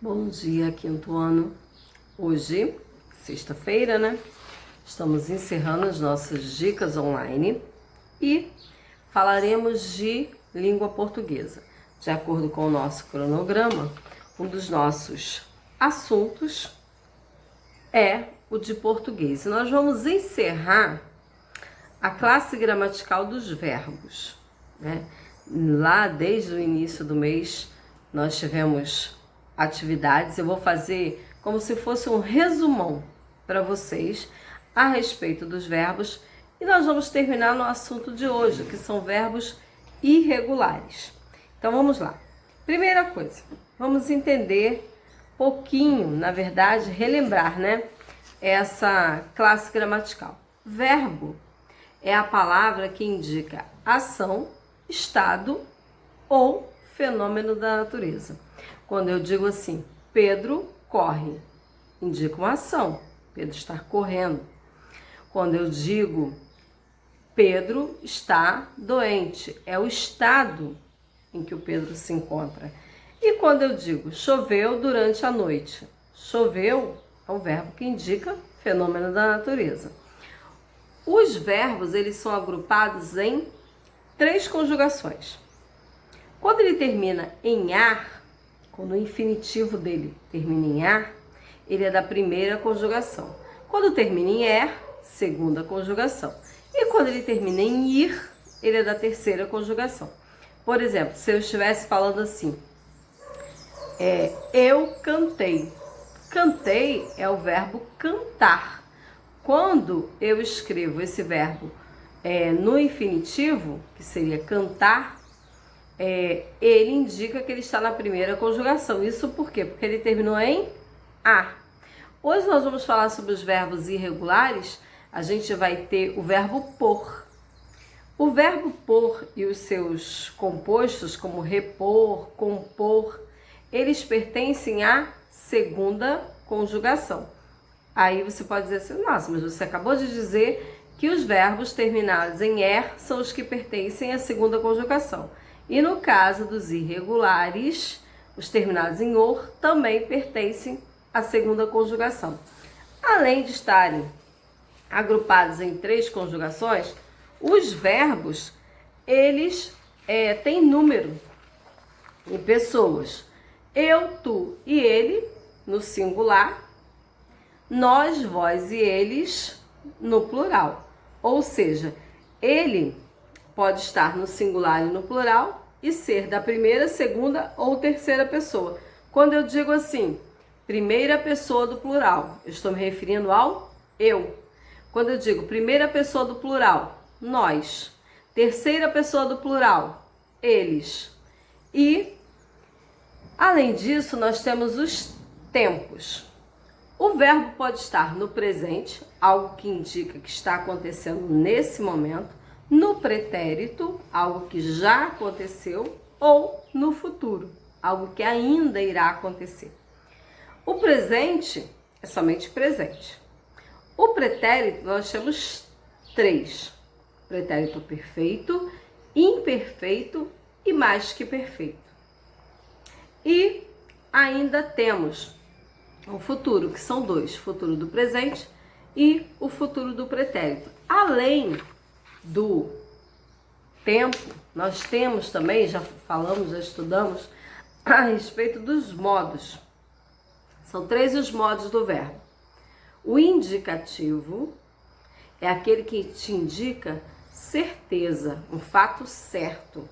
Bom dia, quinto ano. Hoje, sexta-feira, né? Estamos encerrando as nossas dicas online e falaremos de língua portuguesa. De acordo com o nosso cronograma, um dos nossos assuntos é o de português. E nós vamos encerrar a classe gramatical dos verbos, né? Lá desde o início do mês nós tivemos atividades. Eu vou fazer como se fosse um resumão para vocês a respeito dos verbos e nós vamos terminar no assunto de hoje, que são verbos irregulares. Então vamos lá. Primeira coisa, vamos entender pouquinho, na verdade, relembrar, né, essa classe gramatical. Verbo é a palavra que indica ação, estado ou fenômeno da natureza. Quando eu digo assim, Pedro corre, indica uma ação, Pedro está correndo. Quando eu digo Pedro está doente, é o estado em que o Pedro se encontra. E quando eu digo choveu durante a noite, choveu é um verbo que indica fenômeno da natureza. Os verbos, eles são agrupados em 3 conjugações. Quando ele termina em ar, quando o infinitivo dele termina em ar, ele é da primeira conjugação. Quando termina em er, segunda conjugação. E quando ele termina em ir, ele é da terceira conjugação. Por exemplo, se eu estivesse falando assim, eu cantei. Cantei é o verbo cantar. Quando eu escrevo esse verbo no infinitivo, que seria cantar, ele indica que ele está na primeira conjugação. Isso por quê? Porque ele terminou em a. Hoje nós vamos falar sobre os verbos irregulares. A gente vai ter o verbo por. O verbo por e os seus compostos, como repor, compor, eles pertencem à segunda conjugação. Aí você pode dizer assim, nossa, mas você acabou de dizer que os verbos terminados em er são os que pertencem à segunda conjugação. E no caso dos irregulares, os terminados em or também pertencem à segunda conjugação. Além de estarem agrupados em 3 conjugações, os verbos, eles têm número em pessoas. Eu, tu e ele, no singular. Nós, vós e eles, no plural. Ou seja, ele pode estar no singular e no plural e ser da primeira, segunda ou terceira pessoa. Quando eu digo assim, primeira pessoa do plural, eu estou me referindo ao eu. Quando eu digo primeira pessoa do plural, nós. Terceira pessoa do plural, eles. E, além disso, nós temos os tempos. O verbo pode estar no presente, algo que indica que está acontecendo nesse momento, no pretérito, algo que já aconteceu, ou no futuro, algo que ainda irá acontecer. O presente é somente presente. O pretérito, nós temos 3. Pretérito perfeito, imperfeito e mais que perfeito. E ainda temos o futuro, que são 2, futuro do presente e o futuro do pretérito. Além do tempo, nós temos também, já falamos, já estudamos, a respeito dos modos. São 3 os modos do verbo. O indicativo é aquele que te indica certeza, um fato certo.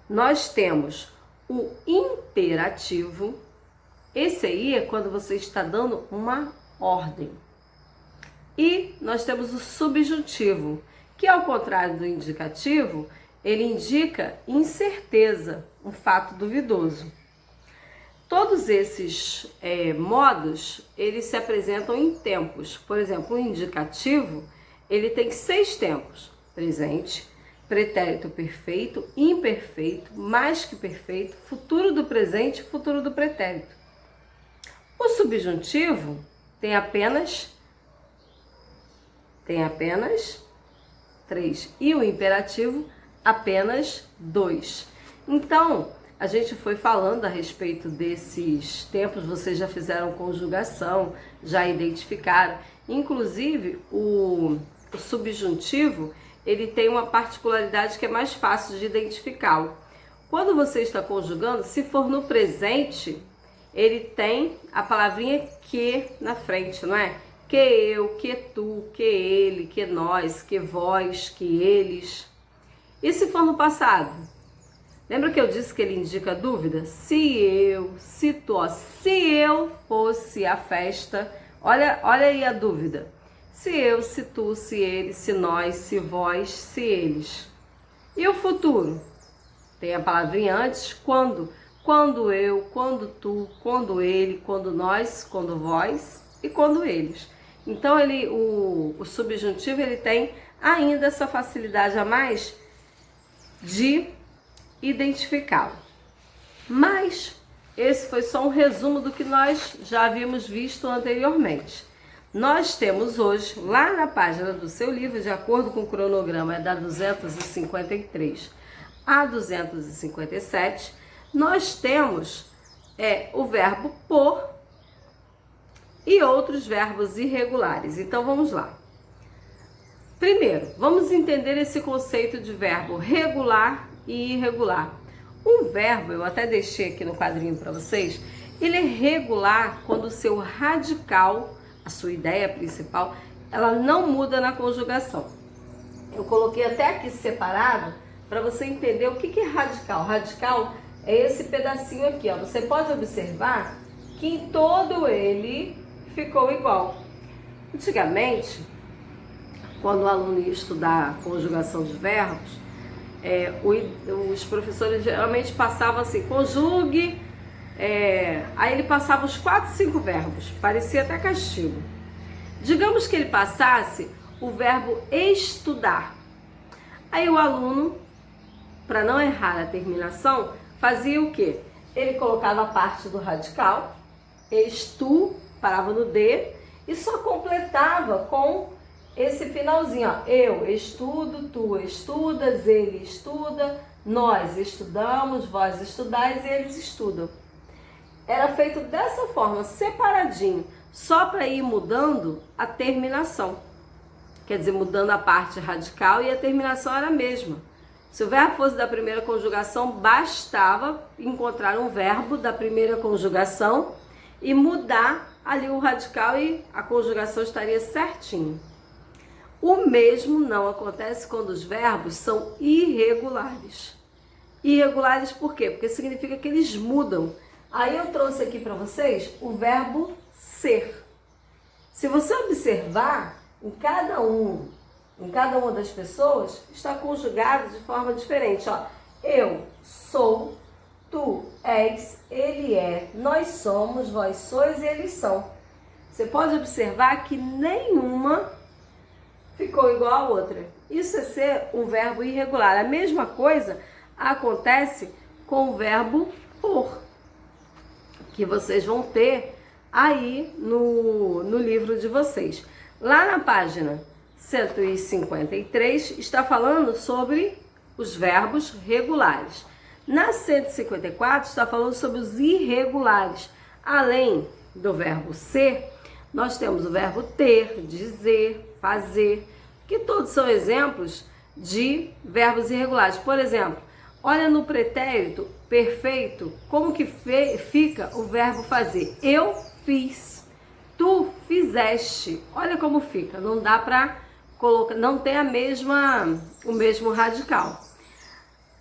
Nós temos o imperativo. Esse aí é quando você está dando uma ordem. E nós temos o subjuntivo, que ao contrário do indicativo, ele indica incerteza, um fato duvidoso. Todos esses modos, eles se apresentam em tempos. Por exemplo, o indicativo, ele tem 6 tempos. Presente, pretérito perfeito, imperfeito, mais que perfeito, futuro do presente, futuro do pretérito. O subjuntivo tem apenas 3 e o imperativo apenas 2. Então, a gente foi falando a respeito desses tempos, vocês já fizeram conjugação, já identificaram. Inclusive, o subjuntivo, ele tem uma particularidade que é mais fácil de identificá-lo. Quando você está conjugando, se for no presente, ele tem a palavrinha que na frente, não é? Que eu, que tu, que ele, que nós, que vós, que eles. E se for no passado? Lembra que eu disse que ele indica dúvida? Se eu, se tu, ó, se eu fosse a festa, olha aí a dúvida. Se eu, se tu, se ele, se nós, se vós, se eles. E o futuro? Tem a palavrinha antes, quando? Quando eu, quando tu, quando ele, quando nós, quando vós e quando eles. Então o subjuntivo ele tem ainda essa facilidade a mais de identificá-lo. Mas esse foi só um resumo do que nós já havíamos visto anteriormente. Nós temos hoje, lá na página do seu livro, de acordo com o cronograma, é da 253 a 257, nós temos o verbo por e outros verbos irregulares. Então vamos lá. Primeiro, vamos entender esse conceito de verbo regular e irregular. Um verbo, eu até deixei aqui no quadrinho para vocês, ele é regular quando o seu radical, a sua ideia principal, ela não muda na conjugação. Eu coloquei até aqui separado para você entender o que é radical. Radical é esse pedacinho aqui, ó. Você pode observar que em todo ele ficou igual. Antigamente, quando o aluno ia estudar conjugação de verbos, os professores geralmente passavam assim, conjugue, aí ele passava os 4, 5 verbos, parecia até castigo. Digamos que ele passasse o verbo estudar. Aí o aluno, para não errar a terminação, fazia o quê? Ele colocava a parte do radical, estu, parava no D, e só completava com esse finalzinho, ó. Eu estudo, tu estudas, ele estuda, nós estudamos, vós estudais e eles estudam. Era feito dessa forma, separadinho, só para ir mudando a terminação. Quer dizer, mudando a parte radical e a terminação era a mesma. Se o verbo fosse da primeira conjugação, bastava encontrar um verbo da primeira conjugação e mudar ali o radical e a conjugação estaria certinho. O mesmo não acontece quando os verbos são irregulares. Irregulares por quê? Porque significa que eles mudam. Aí eu trouxe aqui para vocês o verbo ser. Se você observar, em cada uma das pessoas está conjugado de forma diferente. Ó. Eu sou, tu és, ele é, nós somos, vós sois e eles são. Você pode observar que nenhuma ficou igual a outra. Isso é ser um verbo irregular. A mesma coisa acontece com o verbo por, que vocês vão ter aí no livro de vocês. Lá na página 153 está falando sobre os verbos regulares. Na 154 está falando sobre os irregulares. Além do verbo ser, nós temos o verbo ter, dizer, fazer, que todos são exemplos de verbos irregulares. Por exemplo, olha no pretérito perfeito, como que fica o verbo fazer. Eu fiz, tu fizeste. Olha como fica, não dá para colocar, não tem o mesmo radical.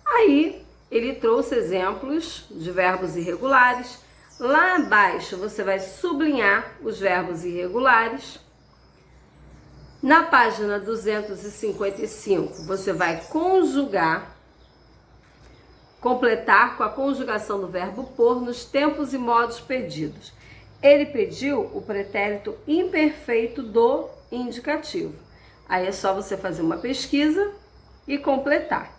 Aí ele trouxe exemplos de verbos irregulares. Lá abaixo você vai sublinhar os verbos irregulares. Na página 255 você vai conjugar, completar com a conjugação do verbo por nos tempos e modos pedidos. Ele pediu o pretérito imperfeito do indicativo. Aí é só você fazer uma pesquisa e completar.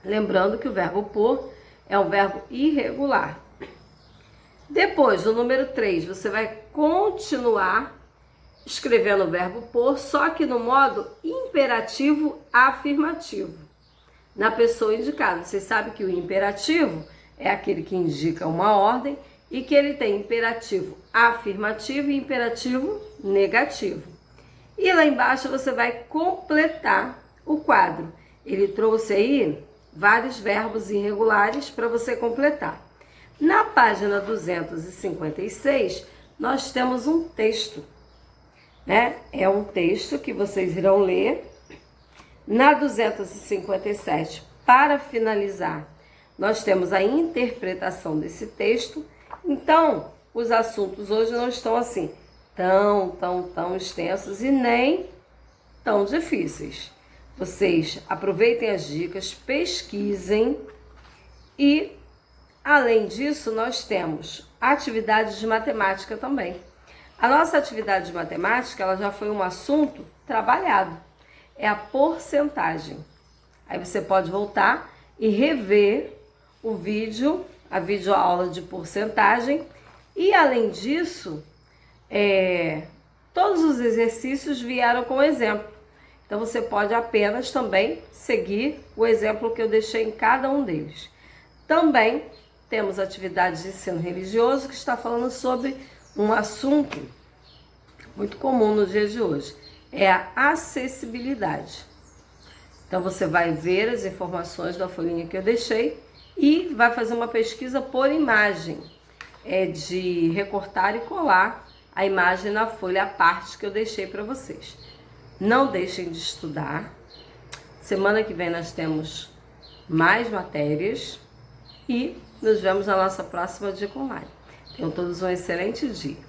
Lembrando que o verbo por é um verbo irregular. Depois, no número 3, você vai continuar escrevendo o verbo por, só que no modo imperativo afirmativo, na pessoa indicada. Vocês sabem que o imperativo é aquele que indica uma ordem e que ele tem imperativo afirmativo e imperativo negativo. E lá embaixo você vai completar o quadro. Ele trouxe aí vários verbos irregulares para você completar. Na página 256, nós temos um texto, né? É um texto que vocês irão ler. Na 257, para finalizar, nós temos a interpretação desse texto. Então, os assuntos hoje não estão assim tão extensos e nem tão difíceis. Vocês aproveitem as dicas, pesquisem e, além disso, nós temos atividades de matemática também. A nossa atividade de matemática, ela já foi um assunto trabalhado. É a porcentagem. Aí você pode voltar e rever o vídeo, a videoaula de porcentagem. E, além disso, todos os exercícios vieram com exemplo. Então, você pode apenas também seguir o exemplo que eu deixei em cada um deles. Também temos atividades de ensino religioso, que está falando sobre um assunto muito comum nos dias de hoje. É a acessibilidade. Então, você vai ver as informações da folhinha que eu deixei e vai fazer uma pesquisa por imagem. É de recortar e colar a imagem na folha, a parte que eu deixei para vocês. Não deixem de estudar. Semana que vem nós temos mais matérias e nos vemos na nossa próxima dica online. Tenham todos um excelente dia.